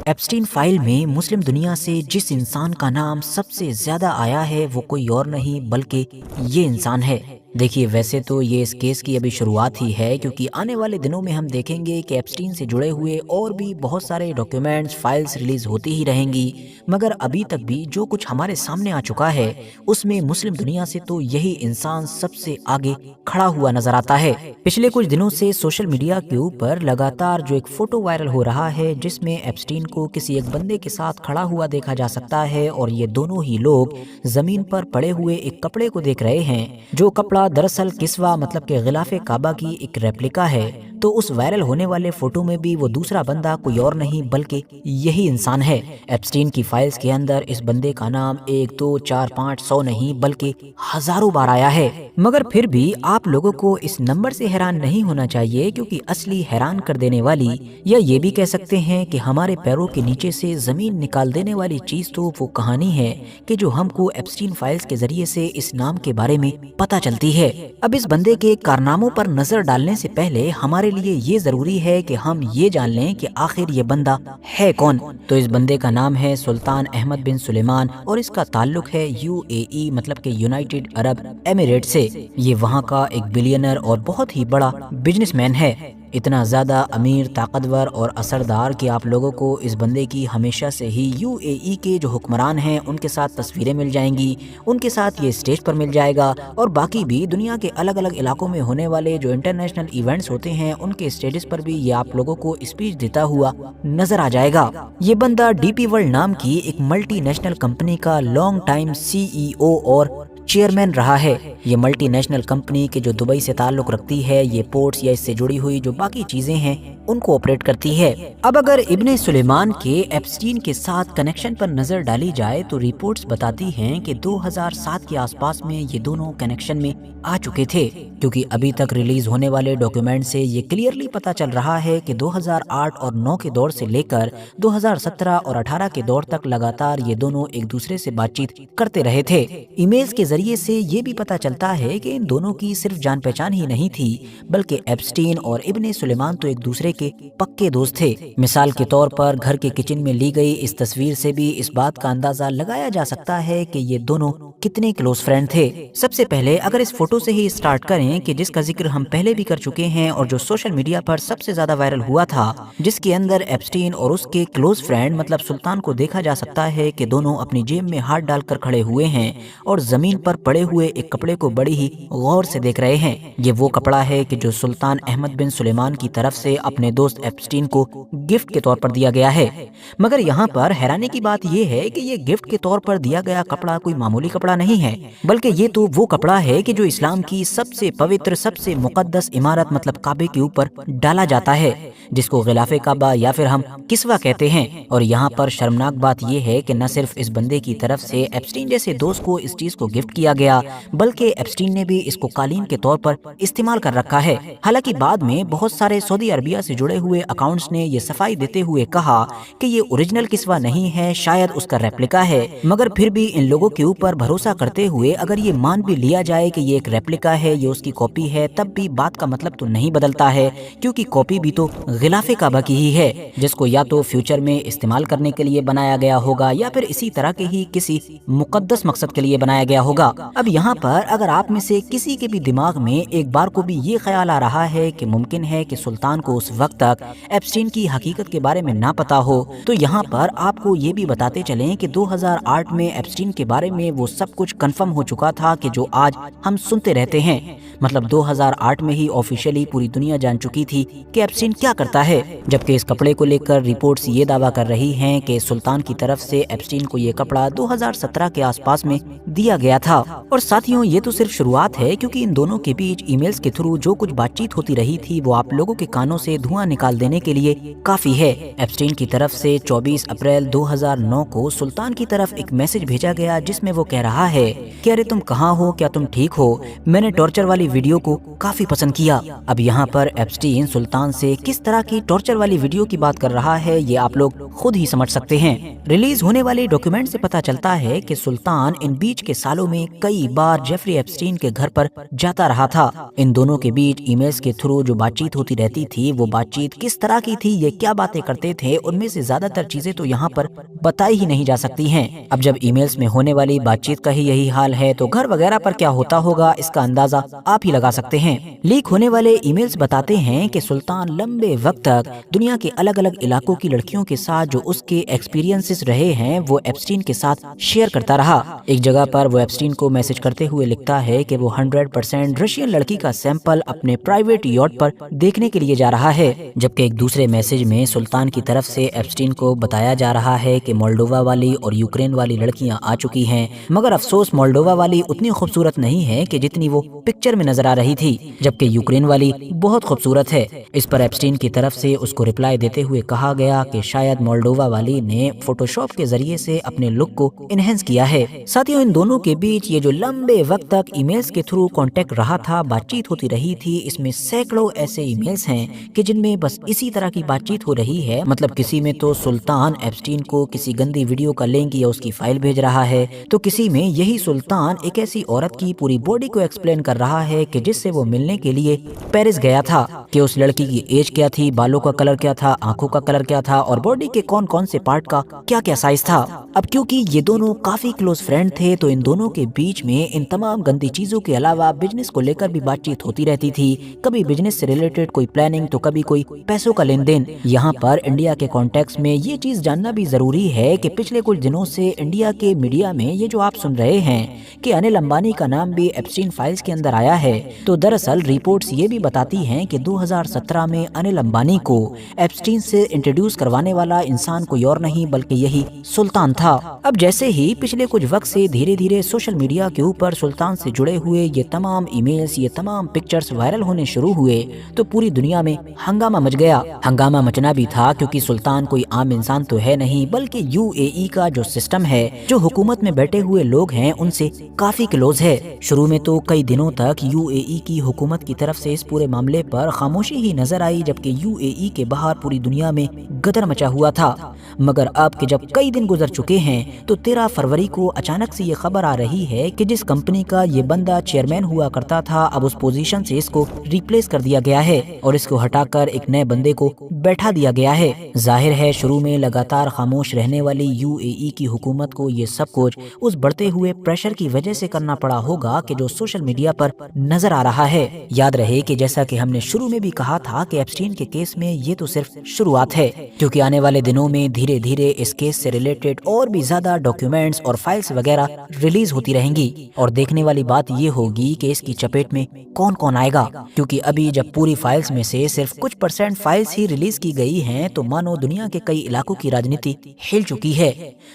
Epstein file में मुस्लिम दुनिया से जिस इंसान का नाम सबसे ज्यादा आया है वो कोई और नहीं बल्कि ये इंसान है। देखिए, वैसे तो ये इस केस की अभी शुरुआत ही है, क्योंकि आने वाले दिनों में हम देखेंगे कि एप्स्टीन से जुड़े हुए और भी बहुत सारे डॉक्यूमेंट्स, फाइल्स रिलीज होती ही रहेंगी। मगर अभी तक भी जो कुछ हमारे सामने आ चुका है उसमें मुस्लिम दुनिया से तो यही इंसान सबसे आगे खड़ा हुआ नजर आता है। पिछले कुछ दिनों से सोशल मीडिया के ऊपर लगातार जो एक फोटो वायरल हो रहा है जिसमें एप्स्टीन को किसी एक बंदे के साथ खड़ा हुआ देखा जा सकता है, और ये दोनों ही लोग जमीन पर पड़े हुए एक कपड़े को देख रहे हैं, जो कपड़ा दरअसल किस्वा मतलब के गिलाफे काबा की एक रेप्लिका है। तो उस वायरल होने वाले फोटो में भी वो दूसरा बंदा कोई और नहीं बल्कि यही इंसान है। एप्स्टीन की फाइल्स के अंदर इस बंदे का नाम 1, 2, 4, 5, 100 नहीं बल्कि हजारों बार आया है। मगर फिर भी आप लोगों को इस नंबर से हैरान नहीं होना चाहिए, क्योंकि असली हैरान कर देने वाली, या ये भी कह सकते हैं कि हमारे पैरों के नीचे से जमीन निकाल देने वाली चीज तो वो कहानी है कि जो हमको एप्स्टीन फाइल्स के जरिए से इस नाम के बारे में पता चलती है। अब इस बंदे के कारनामों पर नजर डालने से पहले हमारे लिए ये जरूरी है कि हम ये जान लें कि आखिर ये बंदा है कौन। तो इस बंदे का नाम है सुल्तान अहमद बिन सुलेमान, और इसका ताल्लुक है यूएई मतलब के यूनाइटेड अरब एमिरेट से। ये वहाँ का एक बिलियनर और बहुत ही बड़ा बिजनेसमैन है। इतना ज़्यादा अमीर, ताकतवर और असरदार कि आप लोगों को इस बंदे की हमेशा से ही यूएई के जो हुक्मरान हैं उनके साथ तस्वीरें मिल जाएंगी, उनके साथ ये स्टेज पर मिल जाएगा, और बाकी भी दुनिया के अलग अलग इलाकों में होने वाले जो इंटरनेशनल इवेंट्स होते हैं उनके स्टेजेस पर भी ये आप लोगों को स्पीच देता हुआ नजर आ जाएगा। ये बंदा डीपी वर्ल्ड नाम की एक मल्टी नेशनल कंपनी का लॉन्ग टाइम सीईओ और चेयरमैन रहा है। ये मल्टी नेशनल कंपनी के जो दुबई से ताल्लुक रखती है, ये पोर्ट्स या इससे जुड़ी हुई जो बाकी चीजें हैं उनको ऑपरेट करती है। अब अगर इब्ने सुलेमान के एप्स्टीन के साथ कनेक्शन पर नजर डाली जाए तो रिपोर्ट्स बताती हैं कि 2007 के आसपास में ये दोनों कनेक्शन में आ चुके थे, क्योंकि अभी तक रिलीज होने वाले डॉक्यूमेंट से ये क्लियरली पता चल रहा है कि 2008 और 9 के दौर से लेकर 2017 और 18 के दौर तक लगातार ये दोनों एक दूसरे से बातचीत करते रहे थे। ईमेल्स के जरिए से ये भी पता चलता है कि इन दोनों की सिर्फ जान पहचान ही नहीं थी, बल्कि एप्स्टीन और इब्ने सुलेमान तो एक दूसरे के पक्के दोस्त थे। मिसाल के तौर पर घर के किचन में ली गई इस तस्वीर से भी इस बात का अंदाजा लगाया जा सकता है कि ये दोनों कितने क्लोज फ्रेंड थे। सबसे पहले अगर इस फोटो से ही स्टार्ट करें कि जिसका जिक्र हम पहले भी कर चुके हैं और जो सोशल मीडिया पर सबसे ज्यादा वायरल हुआ था, जिसके अंदर एप्स्टीन और उसके क्लोज फ्रेंड मतलब सुल्तान को देखा जा सकता है कि दोनों अपनी जेब में हाथ डालकर खड़े हुए हैं और जमीन पर पड़े हुए एक कपड़े को बड़ी ही गौर से देख रहे हैं। ये वो कपड़ा है कि जो सुल्तान अहमद बिन सुलेमान की तरफ से अपने दोस्त एप्स्टीन को गिफ्ट के तौर पर दिया गया है। मगर यहाँ पर हैरानी की बात यह है कि ये गिफ्ट के तौर पर दिया गया कपड़ा कोई मामूली कपड़ा नहीं है, बल्कि ये तो वो कपड़ा है कि जो इस्लाम की सबसे पवित्र, सबसे मुकद्दस इमारत मतलब काबे के ऊपर डाला जाता है, जिसको गिलाफे काबा या फिर हम किस्वा कहते हैं। और यहाँ पर शर्मनाक बात यह है कि न सिर्फ इस बंदे की तरफ से एप्स्टीन जैसे दोस्त को इस चीज को गिफ्ट किया गया, बल्कि एप्स्टीन ने भी इसको कालीन के तौर पर इस्तेमाल कर रखा है। हालांकि बाद में बहुत सारे सऊदी अरबिया से जुड़े हुए अकाउंट्स ने ये सफाई देते हुए कहा कि ये ओरिजिनल किस्वा नहीं है, शायद उसका रेप्लिका है। मगर फिर भी इन लोगों के ऊपर भरोसा करते हुए अगर ये मान भी लिया जाए कि ये एक रेप्लिका है, ये उसकी कॉपी है, तब भी बात का मतलब तो नहीं बदलता है, क्योंकि कॉपी भी तो गिलाफे काबा की ही है, जिसको या तो फ्यूचर में इस्तेमाल करने के लिए बनाया गया होगा या फिर इसी तरह के ही किसी मुकद्दस मकसद के लिए बनाया गया होगा। अब यहाँ पर अगर आप में से किसी के भी दिमाग में एक बार को भी ये ख्याल आ रहा है कि मुमकिन है कि सुल्तान को उस वक्त तक एप्स्टीन की हकीकत के बारे में ना पता हो, तो यहाँ पर आपको ये भी बताते चलें कि 2008 में एप्स्टीन के बारे में वो सब कुछ कंफर्म हो चुका था कि जो आज हम सुनते रहते हैं। मतलब 2008 में ही ऑफिशियली पूरी दुनिया जान चुकी थी कि एप्स्टीन क्या करता है, जबकि इस कपड़े को लेकर रिपोर्ट्स ये दावा कर रही हैं कि सुल्तान की तरफ से एप्स्टीन को ये कपड़ा 2017 के आसपास में दिया गया था। और साथियों, ये तो सिर्फ शुरुआत है, क्योंकि इन दोनों के बीच ईमेल्स के थ्रू जो कुछ बातचीत होती रही थी वो आप लोगों के कानों से धुआं निकाल देने के लिए काफी है। एप्स्टीन की तरफ से 24 अप्रैल 2009 को सुल्तान की तरफ एक मैसेज भेजा गया जिसमें वो कह रहा रहा है कि अरे तुम कहाँ हो, क्या तुम ठीक हो, मैंने टॉर्चर वाली वीडियो को काफी पसंद किया। अब यहाँ पर एप्स्टीन सुल्तान से किस तरह की टॉर्चर वाली वीडियो की बात कर रहा है ये आप लोग खुद ही समझ सकते हैं। रिलीज होने वाले डॉक्यूमेंट से पता चलता है कि सुल्तान इन बीच के सालों में कई बार जेफरी एप्स्टीन के घर पर जाता रहा था। इन दोनों के बीच ईमेल्स के थ्रू जो बातचीत होती रहती थी वो बातचीत किस तरह की थी, ये क्या बातें करते थे, उनमें से ज्यादातर चीजें तो यहाँ पर बताई ही नहीं जा सकती हैं। अब जब ईमेल्स में होने वाली बातचीत का ही यही हाल है तो घर वगैरह पर क्या होता होगा इसका अंदाजा आप ही लगा सकते हैं। लीक होने वाले ईमेल्स बताते हैं कि सुल्तान लंबे वक्त तक दुनिया के अलग अलग इलाकों की लड़कियों के साथ जो उसके एक्सपीरियंसेस रहे हैं वो एप्स्टीन के साथ शेयर करता रहा। एक जगह पर वो एप्स्टीन को मैसेज करते हुए लिखता है कि वो 100% रशियन लड़की का सैंपल अपने प्राइवेट यॉट पर देखने के लिए जा रहा है, जबकि एक दूसरे मैसेज में सुल्तान की तरफ से एप्स्टीन को बताया जा रहा है कि मोल्डोवा वाली और यूक्रेन वाली लड़कियां आ चुकी हैं, मगर अफसोस मोल्डोवा वाली उतनी खूबसूरत नहीं है कि जितनी वो पिक्चर में नजर आ रही थी, जबकि यूक्रेन वाली बहुत खूबसूरत है। इस पर एप्स्टीन की तरफ से उसको रिप्लाई देते हुए कहा गया कि शायद मोल्डोवा वाली ने फोटोशॉप के जरिए से अपने लुक को इनहेंस किया है। साथियों, इन दोनों के बीच ये जो लंबे वक्त तक ईमेल्स के थ्रू कांटेक्ट रहा था, बातचीत होती रही थी, इसमें सैकड़ों ऐसे ईमेल्स हैं कि जिनमें बस इसी तरह की बातचीत हो रही है। मतलब किसी में तो सुल्तान एप्स्टीन को किसी गंदी वीडियो का लिंक या उसकी फाइल भेज रहा है, तो किसी में यही सुल्तान एक ऐसी औरत की पूरी बॉडी को एक्सप्लेन कर रहा है कि जिससे वो मिलने के लिए पेरिस गया था, कि उस लड़की की एज क्या थी, बालों का कलर क्या था, आंखों का कलर क्या था और बॉडी के कौन कौन से पार्ट का क्या क्या साइज था। अब क्योंकि ये दोनों काफी क्लोज फ्रेंड थे तो इन दोनों के बीच में इन तमाम गंदी चीजों के अलावा बिजनेस को लेकर भी बातचीत होती रहती थी। कभी बिजनेस से रिलेटेड कोई प्लानिंग तो कभी कोई पैसों का लेन देन। यहाँ पर इंडिया के कॉन्टेक्स्ट में ये चीज जानना भी जरूरी है कि पिछले कुछ दिनों से इंडिया के मीडिया में ये जो आप सुन रहे हैं कि अनिल अंबानी का नाम भी एप्स्टीन फाइल्स के अंदर आया है, तो दरअसल रिपोर्ट्स ये भी बताती हैं कि 2017 में अनिल अंबानी को एप्स्टीन से इंट्रोड्यूस करवाने वाला इंसान कोई और नहीं बल्कि यही सुल्तान था। अब जैसे ही पिछले कुछ वक्त से धीरे धीरे सोशल मीडिया के ऊपर सुल्तान से जुड़े हुए ये तमाम ईमेल्स, ये तमाम पिक्चर्स वायरल होने शुरू हुए तो पूरी दुनिया में हंगामा मच गया। हंगामा मचना भी था क्योंकि सुल्तान कोई आम इंसान तो है नहीं बल्कि यूएई का जो सिस्टम है, जो हुकूमत में बैठे हुए लोग हैं, उनसे काफी क्लोज है। शुरू में तो कई दिनों तक यूएई की हुकूमत की तरफ से इस पूरे मामले पर खामोशी ही नजर आई, जबकि यूएई के बाहर पूरी दुनिया में गदर मचा हुआ था। मगर अब कि जब कई दिन गुजर चुके हैं तो 13 फरवरी को अचानक से ये खबर आ रही है कि जिस कंपनी का ये बंदा चेयरमैन हुआ करता था, अब उस पोजीशन से इसको रिप्लेस कर दिया गया है और इसको हटाकर एक नए बंदे को बैठा दिया गया है। जाहिर है शुरू में लगातार खामोश रहने वाली यूएई की हुकूमत को ये सब कुछ उस बढ़ते हुए प्रेशर की वजह से करना पड़ा होगा कि जो सोशल मीडिया पर नजर आ रहा है। याद रहे कि जैसा कि हमने शुरू में भी कहा था कि एप्स्टीन के केस में ये तो सिर्फ शुरुआत है, क्योंकि आने वाले दिनों में धीरे धीरे इस केस से रिलेटेड और भी ज्यादा डॉक्यूमेंट्स और फाइल्स वगैरह रिलीज होती रहेंगी और देखने वाली बात ये होगी कि इसकी चपेट में कौन कौन आएगा, क्योंकि अभी जब पूरी फाइल्स में से सिर्फ कुछ % फाइल्स ही रिलीज की गई हैं तो मानो दुनिया के कई इलाकों की राजनीति हिल चुकी है।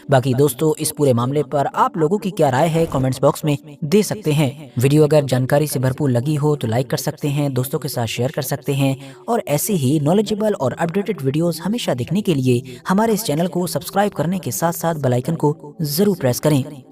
बाकी दोस्तों, इस पूरे मामले पर आप लोगों की क्या राय है कमेंट्स बॉक्स में दे सकते हैं। वीडियो अगर जानकारी से भरपूर लगी हो तो लाइक कर सकते हैं, दोस्तों के साथ शेयर कर सकते हैं और ऐसे ही नॉलेजेबल और अपडेटेड वीडियोस हमेशा देखने के लिए हमारे इस चैनल को सब्सक्राइब करने के साथ साथ बेल आइकन को जरूर प्रेस करें।